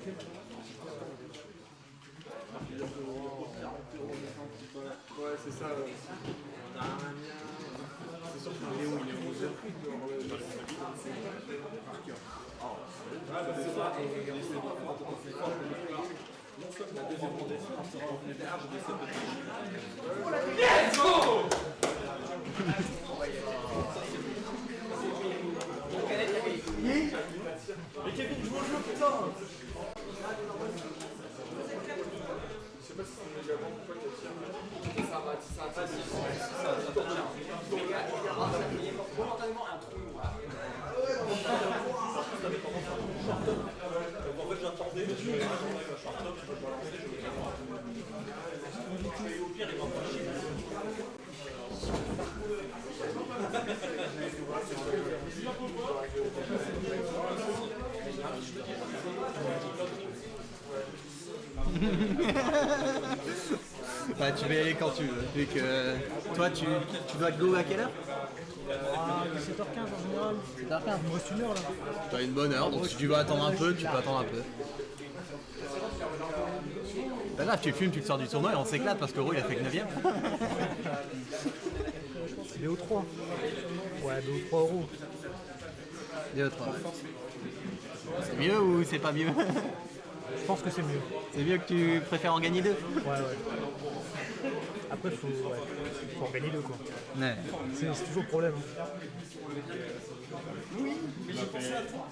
Ouais, c'est ça. C'est sûr que Léo, il est 11h. C'est ça, et on sait pas comment on fait pas. Non seulement la deuxième rendez-vous, on sera en large de cette Let's go! Mais Kevin, joue au jeu, putain! Je sais pas si c'est également ou pas qu'il y a ça va, ça tient. Il y a momentanément un trou noir. En fait, j'attendais, je vais un short-top, je vais balancer, je vais au pire, il va pas chier. Bah, tu vas y aller quand tu veux. Vu que toi, tu dois go à quelle heure? 17h15 en général. 17h15. Il me reste une heure là. T'as une bonne heure, donc si tu veux attendre un peu, tu peux attendre un peu. Pas grave, tu fumes, tu te sors du tournoi et on s'éclate parce que Ro il a fait que 9ème. BO3. Ouais, BO3 euros. BO3. C'est mieux ou c'est pas mieux? Je pense que c'est mieux. C'est mieux que tu préfères en gagner 2? Ouais. Après, faut en gagner 2 quoi. Ouais. C'est toujours le problème. Oui, mais j'ai pensé à toi.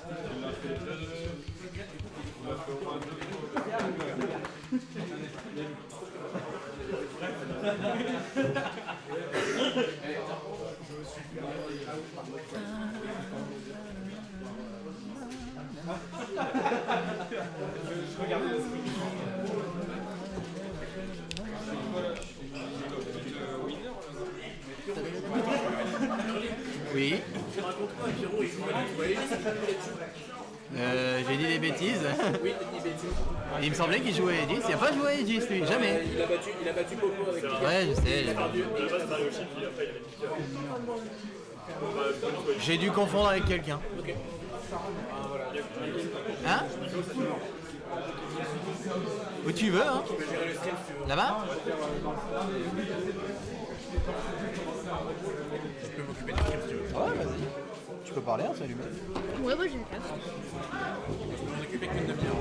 Je regardais le stream. Oui. J'ai dit des bêtises. Oui, t'as dit des bêtises. Il me semblait qu'il jouait Aegis. Il a pas joué Aegis lui, jamais. Il a battu Popo avec Pika. Ouais, je sais. J'ai dû confondre avec quelqu'un. Ok. Hein? Où tu veux, hein? Tu peux gérer le stream si tu veux. Là-bas? Je peux m'occuper du stream si tu veux. Ouais, vas-y. Tu peux parler, hein, salut. Ouais, j'ai une place. Je peux m'en occuper qu'une demi-heure.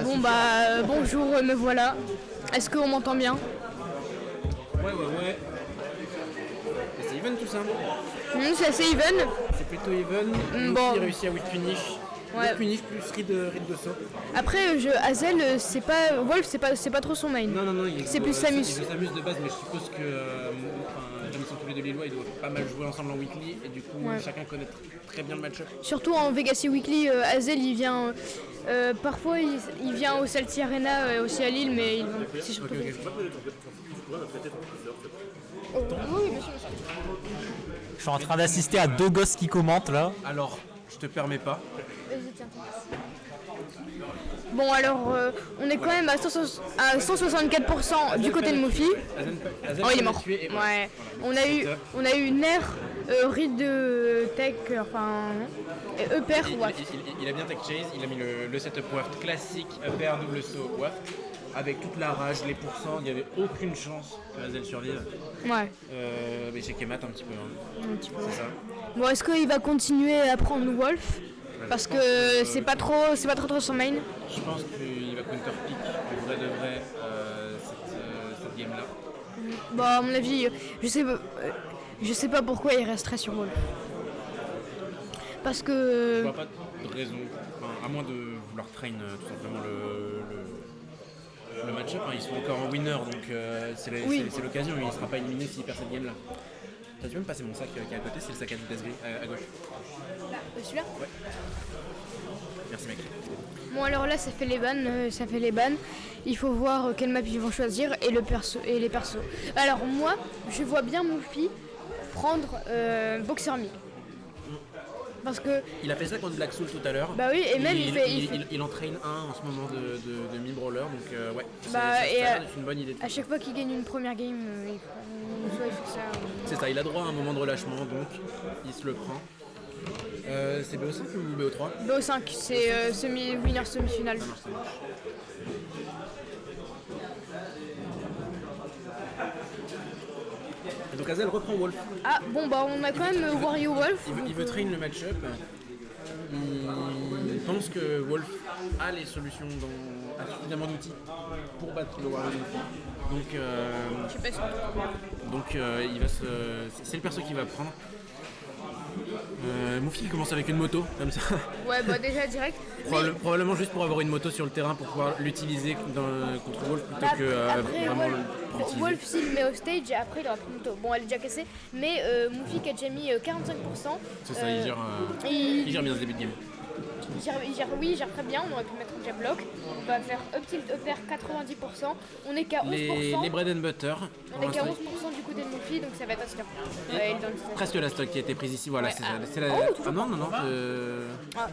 Bon bah bonjour, me voilà. Est-ce qu'on m'entend bien? Ouais. Et c'est even tout ça. C'est assez even. C'est plutôt even. Bon. Il réussit à whip punish. Ouais. Whip punish plus read de saut. Après, Hazel, c'est pas Wolf, c'est pas trop son main. Non, C'est plus Samus. Il s'amuse de base, mais je suppose que comme ils sont tous les deux Lillois, ils doivent pas mal jouer ensemble en weekly et du coup chacun connaît très bien le match-up. Surtout en Vegas Weekly, Hazel il vient. Parfois il vient au Salty Arena aussi à Lille, mais c'est surtout. Ok. Oui, bien sûr. Je suis en train d'assister à 2 gosses qui commentent là. Alors, je te permets pas. Vas-y, tiens. Bon alors, on est quand même à 164% du côté de Mofi. Hazen Oh, il est mort. tué et voilà. Ouais. On a eu Nair, Reed de Tech, enfin, et Upper. Il a bien tech chase, il a mis le setup waft classique, upper, double saut waft. Avec toute la rage, les pourcents, il n'y avait aucune chance que Hazel survive. Ouais. Mais c'est Kemat un petit peu. C'est ça. Bon, est-ce qu'il va continuer à prendre Wolf? Parce que c'est pas trop son main. Je pense qu'il va counter pick en vrai de vrai cette game là. Bon, à mon avis, je sais pas pourquoi il resterait sur Wolf. Parce Je que. vois pas de raison, enfin, à moins de vouloir train tout simplement le match-up. Ils sont encore en winner donc c'est l'occasion, il ne sera pas éliminé s'il perd cette game là. Tu peux me passer mon sac qui est à côté, c'est le sac à vitesse V à gauche. Celui-là? Ouais. Merci mec. Bon alors là ça fait les bans, il faut voir quelle map ils vont choisir et les persos. Alors moi je vois bien Mofi prendre Boxer Me. Parce que. Il a fait ça contre Black Soul tout à l'heure. Bah oui, et même il entraîne un en ce moment de mi-brawler, donc ouais, c'est une bonne idée. À chaque fois qu'il gagne une première game, il fait ça. C'est ça, il a droit à un moment de relâchement, donc il se le prend. C'est BO5 ou BO3? BO5, c'est winner semi-finale. Et donc Azel reprend Wolf. Ah bon bah on a quand même Wario Wolf. Il veut train le match-up. Il pense que Wolf a les solutions, a suffisamment d'outils pour battre le Wario Wolf. Je sais pas si Donc il va c'est le perso qu'il va prendre. Moufi commence avec une moto, comme ça. Ouais bah déjà direct. Probablement juste pour avoir une moto sur le terrain pour pouvoir l'utiliser contre Wolf plutôt que après, vraiment Wolf, Wolf s'il met au stage et après il aura pris une moto. Bon elle est déjà cassée, mais Moufi qui a déjà mis 45%. C'est ça, il gère bien ce début de game. Il gère très bien, on aurait pu mettre un jab block. On va faire up tilt up air 90%. On est qu'à 11%. Les bread and butter. On est qu'à 11% du côté de Moufi, donc ça va être un stop. Presque la stock qui a été prise ici, voilà, Ouais, c'est la... toujours non.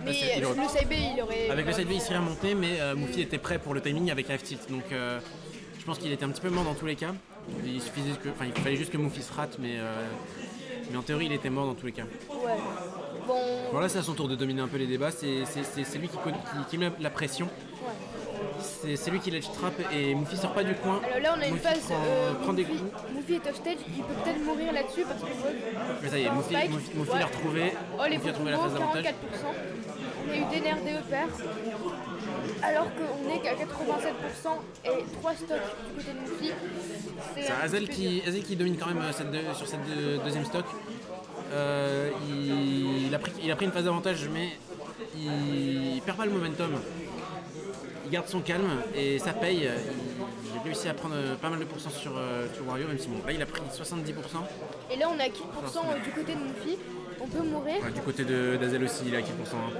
Mais le side B il aurait. Avec le side B il serait remonté, mais Moufi était prêt pour le timing avec un F-tilt, donc je pense qu'il était un petit peu mort dans tous les cas. Il fallait juste que Moufi se rate, mais en théorie il était mort dans tous les cas. Ouais. Bon. Voilà, c'est à son tour de dominer un peu les débats, c'est lui qui met la pression. Ouais. C'est lui qui ledge trap et Moufi sort pas du coin. Alors là on a une Moufi phase prend des coups. Moufi est off stage, il peut peut-être mourir là-dessus parce que Mais ça y est, Moufi l'a retrouvé. Oh les Moufi a trouvé la phase d'avantage. 44%. On a eu des nerfs DE pair. Alors qu'on est qu'à 87% et 3 stocks du côté de Moufi. C'est Azel qui domine quand même sur cette deuxième stock. Il a pris une phase d'avantage, mais il perd pas le momentum. Il garde son calme et ça paye. Il a réussi à prendre pas mal de pourcents sur Wario, même si bon, là il a pris 70%. Et là on est à 15% du côté de Moufi. On peut mourir. Ouais, du côté d'Azel aussi, il est à 15%.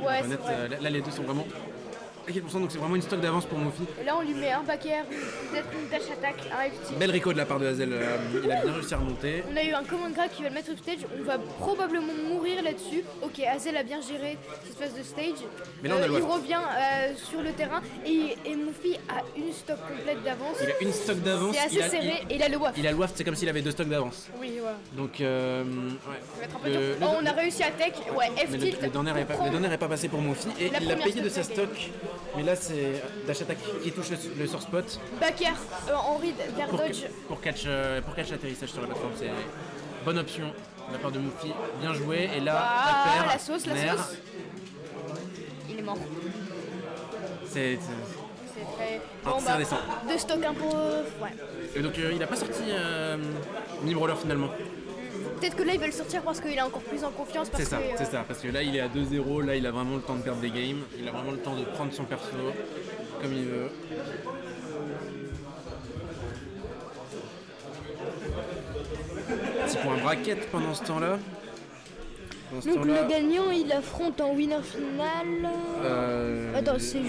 Ouais, honnête, là les deux sont vraiment à 15%, donc c'est vraiment une stock d'avance pour Moufi. Et là on lui met un back air, peut-être une dash attack, un FT. Belle reco de la part de Azel, il a bien réussi à remonter. On a eu un command grab qui va le mettre off stage, on va probablement mourir là-dessus. Ok, Azel a bien géré cette phase de stage. Mais là, on a le il waft. revient sur le terrain et Moufi a une stock complète d'avance. Il a une stock d'avance. C'est assez serré et il a le waft. Il a le waft, c'est comme s'il avait 2 stocks d'avance. Oui, voilà. Donc, ouais. Ça va être un peu dur. On a réussi à tech, ouais, Mais F-tilt. le donner n'est pas passé pour Moufi et La il l'a première payé de sa stock stock. Mais là, c'est dash attack qui touche le source spot Back air, en read, guard dodge. pour catch l'atterrissage sur la plateforme. C'est bonne option de la part de Moufi. Bien joué. Et là, Ah, paire, la sauce. Il est mort. C'est très. c'est indécent. 2 stocks un peu. Ouais. Et donc, il a pas sorti mini-brawler finalement. Peut-être que là il va le sortir parce qu'il est encore plus en confiance. C'est ça, parce que là il est à 2-0, là il a vraiment le temps de perdre des games, il a vraiment le temps de prendre son perso comme il veut. Petit point bracket pendant ce temps-là. Donc le gagnant il affronte en winner final. Attends, c'est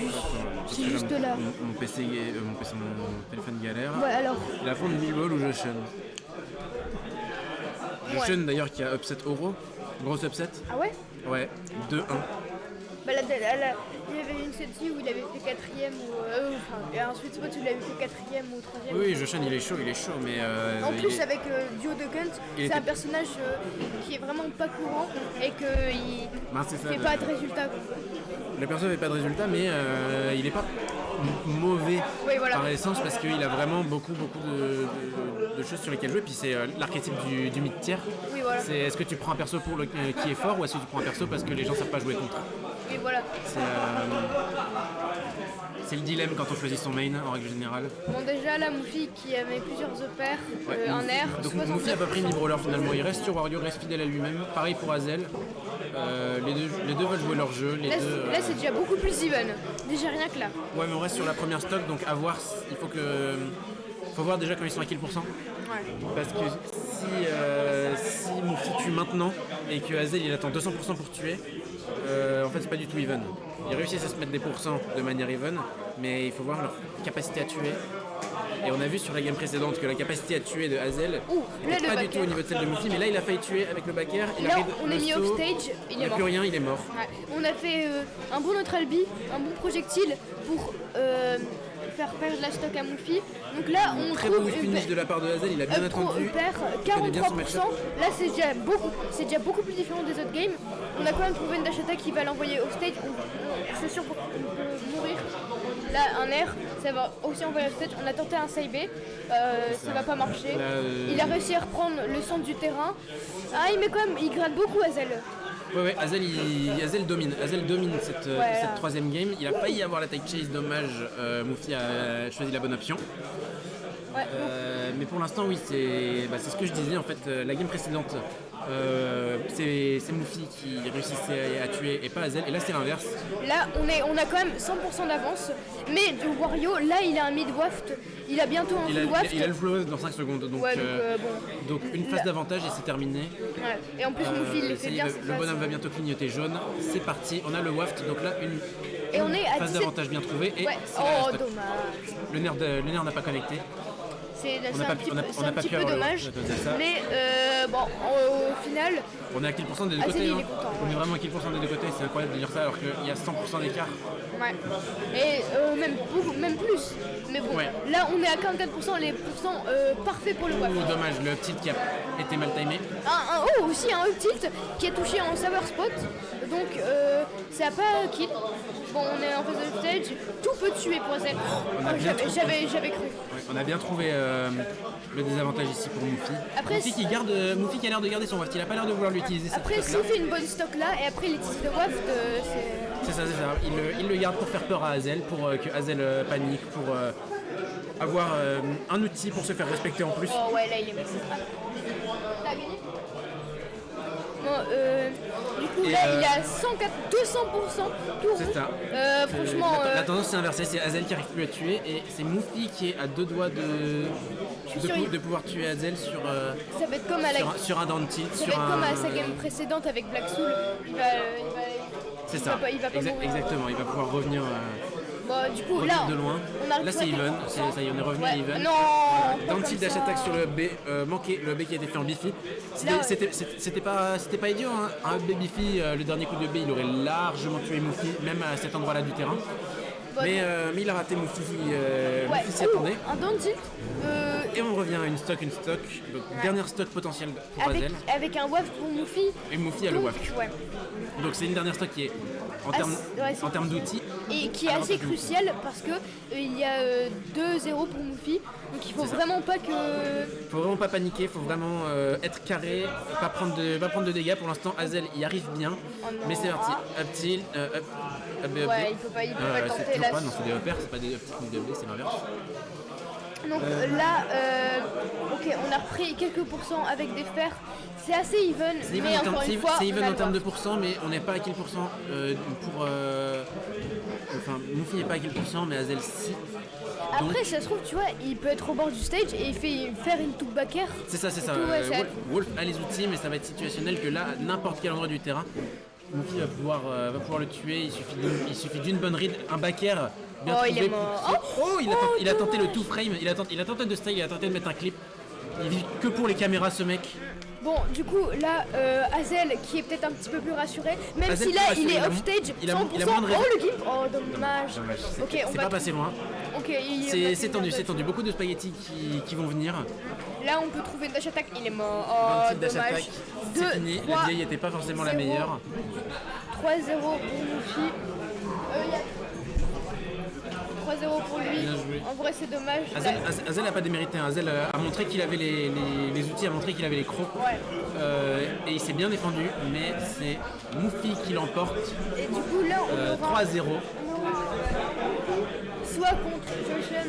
juste là. Mon téléphone galère. Ouais, alors. Il affronte Bibol ou Joshen. Joshen d'ailleurs qui a upset Oro, grosse upset. Ah ouais. Ouais, 2-1. Bah, il y avait une celle-ci où il avait fait 4ème et ensuite Spot il avait fait 4ème ou 3ème. Oui, Joshen il est chaud, mais... en plus avec Duo de Kunt, c'est un personnage qui est vraiment pas courant et qu'il fait pas de résultat. Le perso fait pas de résultat, mais il est pas mauvais par essence parce qu'il a vraiment beaucoup de choses sur lesquelles jouer. Puis c'est l'archétype du mid-tier. Oui, voilà. C'est est-ce que tu prends un perso qui est fort ou est-ce que tu prends un perso parce que les gens savent pas jouer contre. Et voilà. C'est le dilemme quand on choisit son main en règle générale. Bon déjà là Moufi qui avait plusieurs opères, un air. Donc Moufi a pas pris mi-brawler finalement, il reste sur Wario, reste fidèle à lui-même. Pareil pour Azel. Les deux veulent jouer leur jeu. Là c'est déjà beaucoup plus even, déjà rien que là. Ouais mais on reste sur la première stock donc à voir, il faut voir déjà quand ils sont à kill %. Ouais. Parce que si Moufi tue maintenant et que Azel il attend 200% pour tuer, en fait c'est pas du tout even. Ils réussissent à se mettre des pourcents de manière even, mais il faut voir leur capacité à tuer. Et on a vu sur la game précédente que la capacité à tuer de Azel n'est pas du tout au niveau de celle de Moufi, mais là il a failli tuer avec le back air. Là on est mis off stage, il est mort. Plus rien, il est mort. Ouais. On a fait un bon neutral B, un bon projectile pour faire perdre la stock à Moufi. Donc là, on Très trouve beau finish de la part de Hazel, il a bien attendu. perd Il connaît bien son 43%. match-up. Là, c'est déjà beaucoup plus différent des autres games. On a quand même trouvé une dash attack qui va l'envoyer off stage. C'est sûr qu'on peut mourir. Là, un air, ça va aussi envoyer off stage. On a tenté un side B, ça va pas marcher. Là, Il a réussi à reprendre le centre du terrain. Ah, il gratte beaucoup Hazel. Ouais, Hazel domine. Hazel domine cette troisième game. Il a failli avoir la take chase, dommage. Moufi a choisi la bonne option. Ouais, Mais pour l'instant, oui, c'est ce que je disais en fait. La game précédente, c'est Moufi qui réussissait à tuer et pas Hazel. Et là, c'est l'inverse. Là, on a quand même 100% d'avance. Mais du Wario, là, il a un mid-waft. Il a bientôt un full waft. Il a le flow dans 5 secondes. Donc, Ouais, donc une phase d'avantage et c'est terminé. Ouais. Et en plus, Moufi, il les Ça fait y est, bien. le cette bonhomme phase. va bientôt clignoter jaune. C'est parti, on a le waft. Donc là, Et on est à phase 17. d'avantage bien trouvée. Et Ouais. c'est la Oh, stock. dommage. Le nerf n'a pas connecté. C'est On n'a pas pu- on n'a pas pu peu avoir le dommage. waft, de ça. Mais bon, au final, On est à kill % des deux Hazel, côtés. il est hein. content, On ouais. est vraiment à kill % des deux côtés. C'est incroyable de dire ça alors qu'il y a 100% d'écart. ouais. Et même plus. Mais bon, Ouais. là, on est à 44%, les pourcents parfaits pour le waft. Ouh, dommage, le tilt qui a été mal timé. Aussi un up tilt qui a touché en saver spot. Donc, ça n'a pas kill. Bon, on est en phase de stage. Tout peut tuer pour Hazel. On a bien trouvé. J'avais cru. Ouais, on a bien trouvé le désavantage ici pour Moufi. Après, Moufi qui a l'air de garder son waft. Il a pas l'air de vouloir l'utiliser cette Après, stock s'il là. fait une bonne stock là, et après, les tirs de waft, c'est. C'est ça. Il le garde pour faire peur à Hazel, pour que Hazel panique, pour avoir un outil pour se faire respecter en plus. Oh ouais, là il est massif. T'as gagné? Du coup, Et, là il est à 200% tout C'est rouge. ça. Franchement, La tendance c'est inversée, c'est Hazel qui arrive plus à tuer et c'est Moufi qui est à 2 doigts de pouvoir tuer Hazel ça va être comme à la. sur un down tilt. Ça va être comme à sa game précédente avec Black Soul. C'est ça. Il va pas mourir. Exactement, il va pouvoir revenir. Bon, du coup, là, de loin. on arrive Là tout c'est à even, 4%. ça y est, on est revenu Ouais. à even. Non, Dans le pas tilt comme dash ça. attack sur le B, manqué, le B qui a été fait en bifi. Là, C'était pas idiot, hein. Un B bifi, le dernier coup de B, il aurait largement tué Moufi, même à cet endroit-là du terrain. Bon, Mais il a raté Moufi, ouais. Moufi s'y attendait. Un down tilt. Et on revient à une stock. Donc dernière stock potentielle pour Hazel. Avec un waft pour Moufi. Et Moufi a le Donc, waft. ouais. Donc c'est une dernière stock qui est c'est- en termes d'outils. Et qui est Alors, assez du coup. crucial parce que il y a 2-0 pour Moufi. Donc il faut C'est ça. vraiment pas que. Faut vraiment pas paniquer, faut vraiment être carré, pas prendre de dégâts. Pour l'instant, Hazel y arrive bien. Oh non. Mais c'est parti. Up tilt, up B, up B. Ouais, il peut pas C'est tenter toujours là. pas, non, c'est des uppers, c'est pas des up tilt ni des up B, c'est l'inverse. Donc là, ok, on a repris quelques pourcents avec des fers. C'est assez even, C'est mais even en encore termes- une fois, c'est on even a en le termes de droit. pourcents, mais on n'est pas à quel pourcent pour. Enfin, Moufi n'est pas à quel pourcent, mais Hazel si. Après, ça se trouve, tu vois, il peut être au bord du stage et il fait faire une touche back air. C'est ça. Tout, ouais, ça- Wolf a les outils, mais ça va être situationnel que là, à n'importe quel endroit du terrain, Moufi va pouvoir le tuer. Il suffit d'une bonne read, un back air bien Oh, trouvé. il est mort. Il a tenté le two frame, il a tenté de style, il a tenté de mettre un clip. Il vit que pour les caméras ce mec. Bon, du coup, là, Hazel, qui est peut-être un petit peu plus rassuré, même Hazel si là, plus il est rassuré, off stage, il a 100%. moins de Oh, le game. Oh, dommage. Dommage, Ok, on c'est va. pas passé loin. Ok, il va C'est finir tendu, dodge. c'est tendu. Beaucoup de spaghettis qui vont venir. Là, on peut trouver une dash attack. Il est mort. Dans Oh, le tilt dash dommage. attack, c'est fini. La vieille était pas forcément la 0. meilleure. 3-0 pour Moufi. 3-0 pour lui. Bien joué. En vrai, c'est dommage. Hazel n'a pas démérité. Hein. Hazel a montré qu'il avait les outils, a montré qu'il avait les crocs. Ouais. Et il s'est bien défendu, mais c'est Moufi qui l'emporte. Et du coup, là, on aura 3-0. soit contre Joshen,